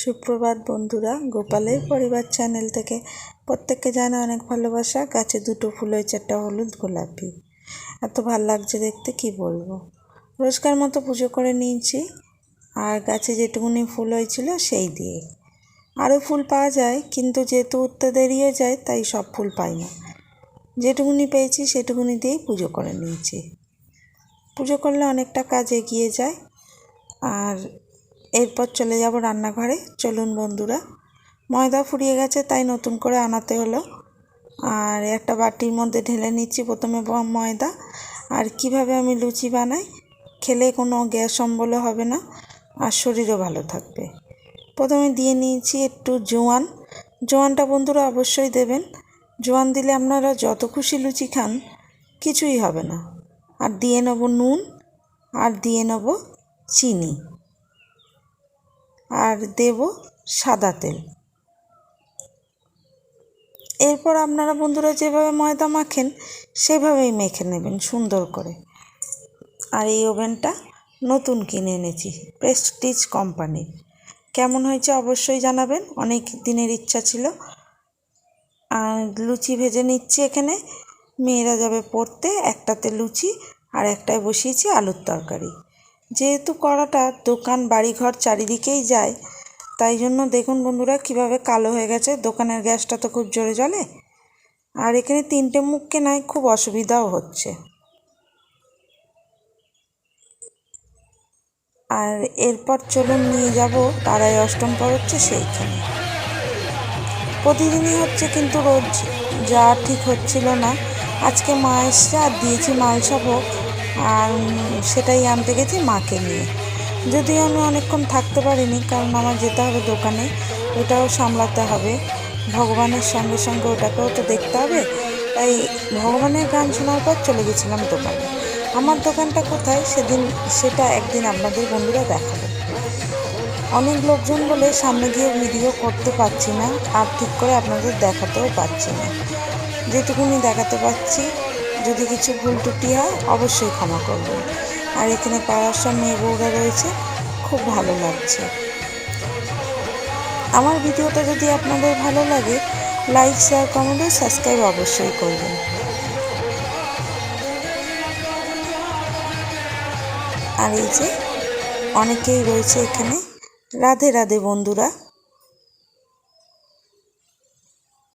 সুপ্রভাত বন্ধুরা, গোপালের পরিবার চ্যানেল থেকে প্রত্যেককে জানাই অনেক ভালোবাসা। গাছে দুটো ফুল হয়েছে, একটা হলুদ গোলাপি, এত ভাল লাগছে দেখতে কি বলবো। রোজকার মতো পুজো করে নিয়েছি, আর গাছে যেটুকুনি ফুল হয়েছিল সেই দিয়ে। আরও ফুল পাওয়া যায়, কিন্তু যেহেতু উঠতে দেরি হয়ে যায় তাই সব ফুল পাই না। যেটুকুনি পেয়েছি সেটুকুনি দিয়েই পুজো করে নিয়েছি। পুজো করলে অনেকটা কাজ এগিয়ে যায়। আর এরপর চলে যাব রান্নাঘরে। চলুন বন্ধুরা। ময়দা ফুরিয়ে গেছে তাই নতুন করে আনাতে হলো। আর একটা বাটির মধ্যে ঢেলে নিচ্ছি প্রথমে ময়দা। আর কিভাবে আমি লুচি বানাই, খেলে কোনো গ্যাস অম্বলও হবে না, আর শরীরও ভালো থাকবে। প্রথমে দিয়ে নিয়েছি একটু জোয়ান। জোয়ানটা বন্ধুরা অবশ্যই দেবেন। জোয়ান দিলে আপনারা যত খুশি লুচি খান, কিছুই হবে না। আর দিয়ে নেব নুন, আর দিয়ে নেব চিনি, আর দেব সাদা তেল। এরপর আপনারা বন্ধুরা যেভাবে ময়দা মাখেন সেভাবেই মেখে নেবেন সুন্দর করে। আর এই ওভেনটা নতুন কিনে এনেছি, প্রেস্টিজ কোম্পানির। কেমন হয়েছে অবশ্যই জানাবেন, অনেক দিনের ইচ্ছা ছিল। আর লুচি ভেজে নিচ্ছি এখানে। মেয়েরা যাবে পড়তে, একটাতে লুচি আর একটায় বসিয়েছি আলুর তরকারি। যেহেতু কড়াটা দোকান বাড়িঘর চারিদিকেই যায়, তাই জন্য দেখুন বন্ধুরা কিভাবে কালো হয়ে গেছে। দোকানের গ্যাসটা তো খুব জোরে জ্বলে, আর এখানে 3টে মুখ কেনায় খুব অসুবিধাও হচ্ছে। আর এরপর চলুন নিয়ে যাব তারাই অষ্টম পড়ছে সেইখানে। প্রতিদিনই হচ্ছে, কিন্তু রোজ যা ঠিক হচ্ছিল না। আজকে মা এসছে আর দিয়েছি মালসাভোগ, আর সেটাই আনতে গেছি মাকে নিয়ে। যদিও আমি অনেকক্ষণ থাকতে পারিনি, কারণ আমার যেতে হবে দোকানে, ওটাও সামলাতে হবে। ভগবানের সঙ্গে সঙ্গে ওটাকেও তো দেখতে হবে। তাই ভগবানের গান শোনার পর চলে গেছিলাম দোকানে। আমার দোকানটা কোথায় সেটা একদিন আপনাদের বন্ধুরা দেখাবো। অনেক লোকজন বলে সামনে গিয়ে ভিডিও করতে পারছি না, আর ঠিক করে আপনাদের দেখাতেও পারছি না। যেটুকুনি দেখাতে পারছি, যদি কিছু ভুল ত্রুটি হয় অবশ্যই ক্ষমা করবেন। আর এখানে পাড়ার সব মেয়ে বউরা রয়েছে, খুব ভালো লাগছে। আমার ভিডিওটা যদি আপনাদের ভালো লাগে, লাইক, শেয়ার, কমেন্ট ও সাবস্ক্রাইব অবশ্যই করবেন। আর এই যে অনেকেই রয়েছে এখানে। রাধে রাধে বন্ধুরা।